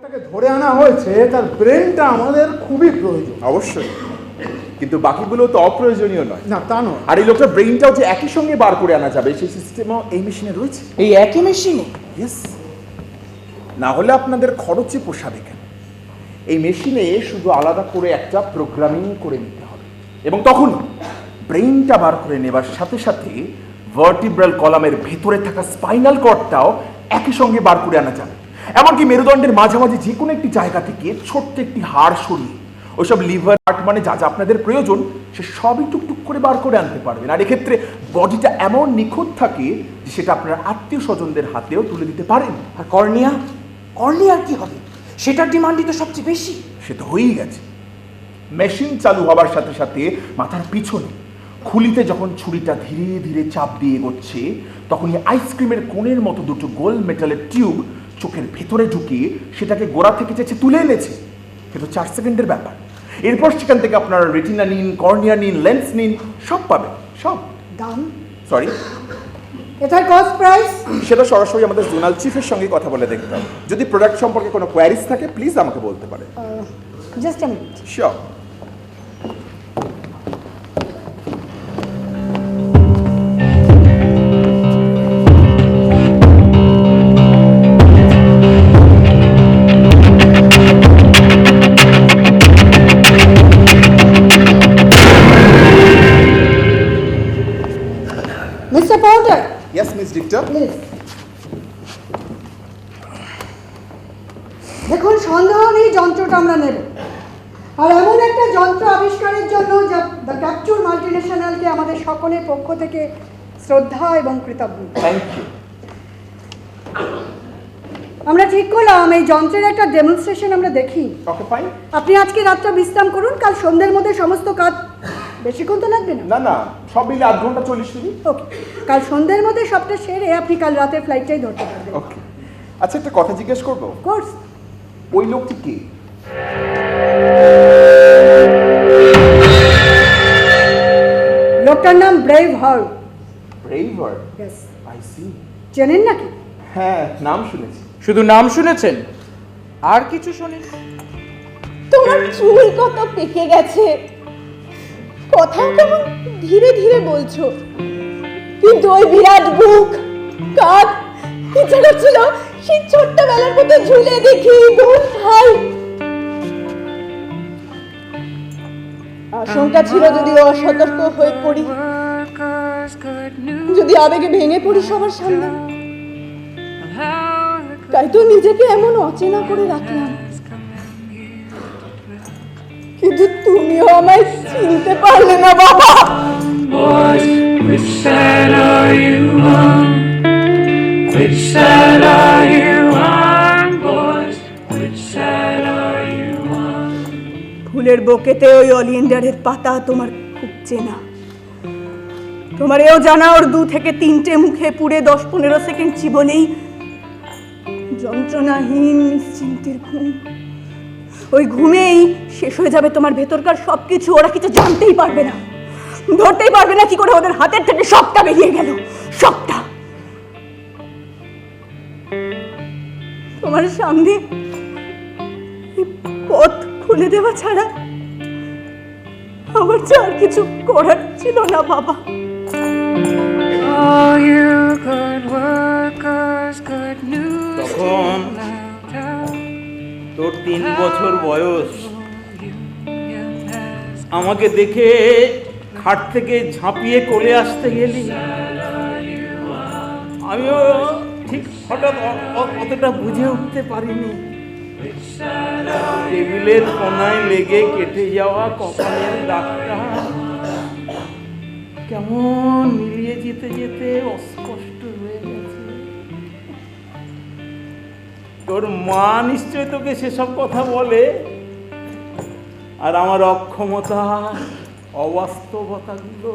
লোকটাকে ধরে আনা হয়েছে, তার ব্রেনটা আমাদের খুবই প্রয়োজন। অবশ্যই, কিন্তু বাকিগুলো তো অপ্রয়োজনীয় নয়। না, তা নয়। আর এই লোকটার ব্রেইনটাও যে একই সঙ্গে বার করে আনা যাবে সেই সিস্টেমও এই মেশিনে রয়েছে। এই একই মেশিনে? ইয়েস, না হলে আপনাদের খরচে পোষাবে কেন? এই মেশিনে শুধু আলাদা করে একটা প্রোগ্রামিং করে নিতে হবে, এবং তখন ব্রেইনটা বার করে নেবার সাথে সাথে ভার্টিব্রাল কলামের ভেতরে থাকা স্পাইনাল কর্ডটাও একই সঙ্গে বার করে আনা যাবে। এমনকি মেরুদণ্ডের মাঝামাঝি যে কোনো একটি জায়গা থেকে ছোট্ট একটি হাড় সরিয়ে ওইসব লিভার হার্ট মানে যা যা আপনাদের প্রয়োজন সে সবই টুকটুক করে বার করে আনতে পারবেন। আর এক্ষেত্রে বডিটা এমন নিখুঁত থাকে যে সেটা আপনার আত্মীয় স্বজনদের হাতেও তুলে দিতে পারেন। আর কর্নিয়া? কর্নিয়ার কি হবে? সেটার ডিমান্ডই তো সবচেয়ে বেশি। সে তো হয়েই গেছে। মেশিন চালু হবার সাথে সাথে মাথার পিছনে খুলিতে যখন ছুরিটা ধীরে ধীরে চাপ দিয়ে এগোচ্ছে, তখনই আইসক্রিমের কোণের মতো দুটো গোল মেটালের টিউব চোখের ভেতরে ঢুকিয়ে সেটাকে গোড়া থেকে চেয়েছে তুলে এনেছে। কিন্তু 4 সেকেন্ডের ব্যাপার। এরপর সেখান থেকে আপনারা রেটিনা নিন, কর্নিয়া নিন, লেন্স নিন, সব পাবেন। সব। দাম? সরি, এটার কস্ট প্রাইস? সেটা সরাসরি আমাদের জোনাল চিফের সঙ্গে কথা বলে দেখতাম। যদি প্রোডাক্ট সম্পর্কে কোনো কোয়ারিজ থাকে প্লিজ আমাকে বলতে পারেন। Just a minute. Sure. Mister powder, yes miss Dictor. Please. দেখুন, সন্দেহ নেই যন্ত্রটা আমরা নেব, আর এমন একটা যন্ত্র আবিষ্কারের জন্য যা দ্য ক্যাপচুর মাল্টিনেশনালকে আমাদের সকলের পক্ষ থেকে শ্রদ্ধা এবং কৃতজ্ঞতা। Thank you. আমরা ঠিক করলাম এই যন্ত্রের একটা ডেমনস্ট্রেশন আমরা দেখি। Okay fine. আপনি আজকে রাতটা বিশ্রাম করুন, কাল সন্ধ্যের মধ্যে সমস্ত কাজ। বেশিক্ষণ তো লাগবে না? না না, সব মিলে 8 ঘন্টা 40 মিনিট। ওকে, কাল সন্ধ্যের মধ্যে সবটা সেরে আপনি কাল রাতের ফ্লাইটটাই ধরতে পারবেন। ওকে। আচ্ছা, একটা কথা জিজ্ঞেস করবো? কোর্স। ওই লোকটি কে? লোকটার নাম brave heart. Braver? Yes. I see. চেনেন নাকি? হ্যাঁ, নাম শুনেছি। শুধু নাম শুনেছেন, আর কিছু শোনেন? তোমার চুল কত পেকে গেছে, কথাও কেমন ধীরে ধীরে বলছো, কিন্তু ওই বিরাট বুক, কাঁধ, ইচ্ছা করছিল সেই ছোট্টবেলার মতো ঝুলে দেখি দোল ভাই। আশঙ্কা ছিল যদি অসতর্ক হয়ে পড়ি, যদি আবেগে ভেঙে পড়ি সবার সামনে, তাই তো নিজেকে এমন অচেনা করে রাখলাম। কিন্তু তুমিও আমায় চিনতে পারলে না বাবা। ফুলের বুকেতে ওই অলিয়েন্ডারের পাতা তোমার খুব চেনা। তোমার এও জানা ওর 2 থেকে 3টে মুখে পুড়ে 10-15 সেকেন্ড জীবনেই যন্ত্রণাহীন নিশ্চিন্তের ঘুম। ওই ঘুমেই শেষ হয়ে যাবে তোমার ভেতরকার সবকিছু। ওরা কিছু জানতেই পারবে না, ধরতেই পারবে না কি করে ওদের হাতের থেকে সবটা বেরিয়ে গেল, সবটা। তোমার সামনে পথ খুলে দেওয়া ছাড়া আমার যে আর কিছু করার ছিল না বাবা। তখন তোর 3 বছর বয়স। আমাকে দেখে খাট থেকে ঝাঁপিয়ে কোলে আসতে গেলি। আমিও ঠিক হঠাৎ অতটা বুঝে উঠতে পারিনি। টেবিলের কোনায় লেগে কেটে যাওয়া কপালের দাগটা কেমন মিলিয়ে যেতে যেতে অস্পষ্ট হয়ে গেছে। তোর মা নিশ্চয় তোকে সেসব কথা বলে, আর আমার অক্ষমতা, অবাস্তবতাগুলো